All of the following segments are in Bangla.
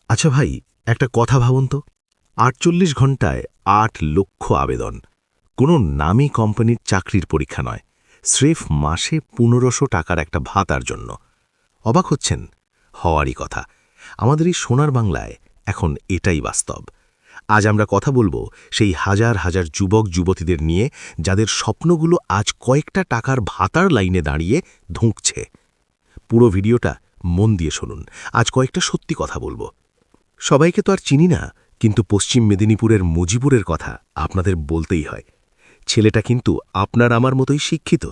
আচ্ছা ভাই, একটা কথা ভাবুন তো। ৪৮ ঘণ্টায় ৮ লক্ষ আবেদন। কোনো নামী কোম্পানির চাকরির পরীক্ষা নয়, স্রেফ মাসে ১৫০০ টাকার একটা ভাতার জন্য। অবাক হচ্ছেন? হওয়ারই কথা। আমাদের এই সোনার বাংলায় এখন এটাই বাস্তব। আজ আমরা কথা বলবো সেই হাজার হাজার যুবক যুবতীদের নিয়ে, যাদের স্বপ্নগুলো আজ কয়েকটা টাকার ভাতার লাইনে দাঁড়িয়ে ধুঁকছে। পুরো ভিডিওটা মন দিয়ে শুনুন। আজ কয়েকটা সত্যি কথা বলবো। সবাইকে তো আর চিনি না, কিন্তু পশ্চিম মেদিনীপুরের মুজিবুরের কথা আপনাদের বলতেই হয়। ছেলেটা কিন্তু আপনার আমার মতোই শিক্ষিত।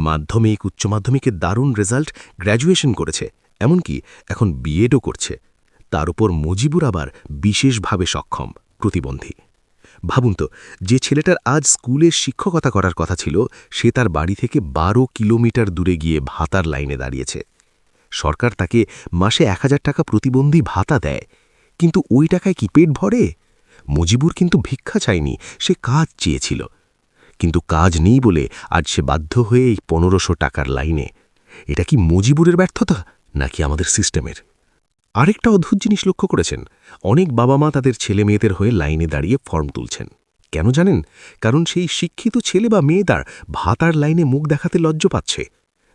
মাধ্যমিক, উচ্চ মাধ্যমিকে দারুণ রেজাল্ট, গ্র্যাজুয়েশন করেছে, এমনকি এখন বিএডও করছে। তার উপর মুজিবুর আবার বিশেষভাবে সক্ষম, প্রতিবন্ধী। ভাবুন তো, যে ছেলেটার আজ স্কুলে শিক্ষকতা করার কথা ছিল, সে তার বাড়ি থেকে ১২ কিলোমিটার দূরে গিয়ে ভাতার লাইনে দাঁড়িয়েছে। সরকার তাকে মাসে ১,০০০ টাকা প্রতিবন্ধী ভাতা দেয়, কিন্তু ওই টাকায় কি পেট ভরে? মুজিবুর কিন্তু ভিক্ষা চায়নি, সে কাজ চেয়েছিল। কিন্তু কাজ নেই বলে আজ সে বাধ্য হয়ে এই ১৫০০ টাকার লাইনে। এটা কি মুজিবুরের ব্যর্থতা, নাকি আমাদের সিস্টেমের? আরেকটা অদ্ভুত জিনিস লক্ষ্য করেছেন? অনেক বাবা মা তাদের ছেলে মেয়েদের হয়ে লাইনে দাঁড়িয়ে ফর্ম তুলছেন। কেন জানেন? কারণ সেই শিক্ষিত ছেলে বা মেয়েটার ভাতার লাইনে মুখ দেখাতে লজ্জা পাচ্ছে।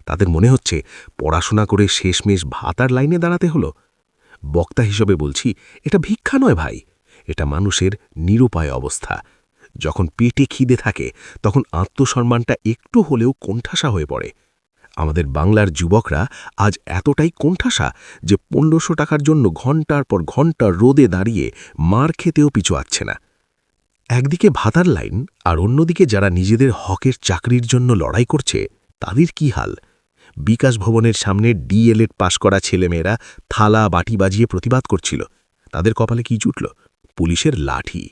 তাদের মনে হচ্ছে পড়াশোনা করে শেষমেশ ভাতার লাইনে দাঁড়াতে হলো। বক্তা হিসেবে বলছি, এটা ভিক্ষা নয় ভাই, এটা মানুষের নিরুপায় অবস্থা। যখন পেটে খিদে থাকে, তখন আত্মসম্মানটা একটু হলেও কোণঠাসা হয়ে পড়ে। আমাদের বাংলার যুবকরা আজ এতটাই কোণঠাসা যে ১৫০০ টাকার জন্য ঘণ্টার পর ঘণ্টা রোদে দাঁড়িয়ে মার খেতেও পিছু আসছে না। একদিকে ভাতার লাইন, আর অন্যদিকে যারা নিজেদের হকের চাকরির জন্য লড়াই করছে, তাদের কি হাল? বিকাশ ভবনের সামনে ডিএলএড পাশ করা ছেলেমেয়েরা থালা বাটি বাজিয়ে প্রতিবাদ করছিল। তাদের কপালে কি জুটল? পুলিশের লাঠি।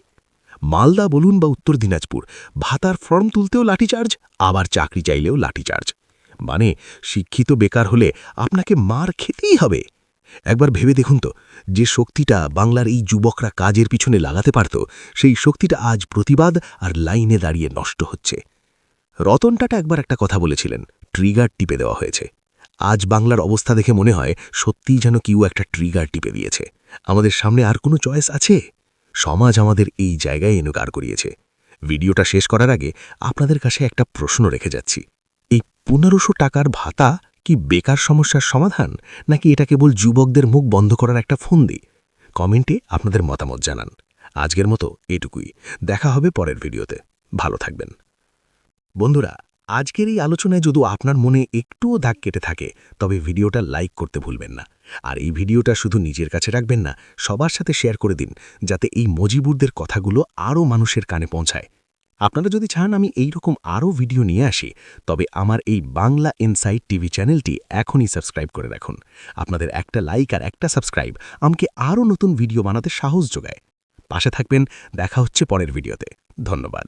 মালদা বলুন বা উত্তর দিনাজপুর, ভাতার ফর্ম তুলতেও লাঠিচার্জ, আবার চাকরি চাইলেও লাঠিচার্জ। মানে শিক্ষিত বেকার হলে আপনাকে মার খেতেই হবে। একবার ভেবে দেখুন তো, যে শক্তিটা বাংলার এই যুবকরা কাজের পিছনে লাগাতে পারত, সেই শক্তিটা আজ প্রতিবাদ আর লাইনে দাঁড়িয়ে নষ্ট হচ্ছে। রতন টাটা একবার একটা কথা বলেছিলেন, ট্রিগার টিপে দেওয়া হয়েছে। আজ বাংলার অবস্থা দেখে মনে হয় সত্যিই যেন কেউ একটা ট্রিগার টিপে দিয়েছে। আমাদের সামনে আর কোনো চয়েস আছে? সমাজ আমাদের এই জায়গায় এনে দাঁড় করিয়েছে। ভিডিওটা শেষ করার আগে আপনাদের কাছে একটা প্রশ্ন রেখে যাচ্ছি। এই ১৫০০ টাকার ভাতা কি বেকার সমস্যার সমাধান, নাকি এটা কেবল যুবকদের মুখ বন্ধ করার একটা ফন্দি? কমেন্টে আপনাদের মতামত জানান। আজকের মতো এটুকুই। দেখা হবে পরের ভিডিওতে। ভালো থাকবেন। বন্ধুরা, আজকের এই আলোচনায় যদি আপনার মনে একটুও দাগ কেটে থাকে, তবে ভিডিওটা লাইক করতে ভুলবেন না। আর এই ভিডিওটা শুধু নিজের কাছে রাখবেন না, সবার সাথে শেয়ার করে দিন, যাতে এই মুজিবুরদের কথাগুলো আরও মানুষের কানে পৌঁছায়। আপনারা যদি চান আমি এই রকম আরও ভিডিও নিয়ে আসি, তবে আমার এই বাংলা ইনসাইট টিভি চ্যানেলটি এখনই সাবস্ক্রাইব করে রাখুন। আপনাদের একটা লাইক আর একটা সাবস্ক্রাইব আমাকে আরও নতুন ভিডিও বানাতে সাহস যোগায়। পাশে থাকবেন। দেখা হচ্ছে পরের ভিডিওতে। ধন্যবাদ।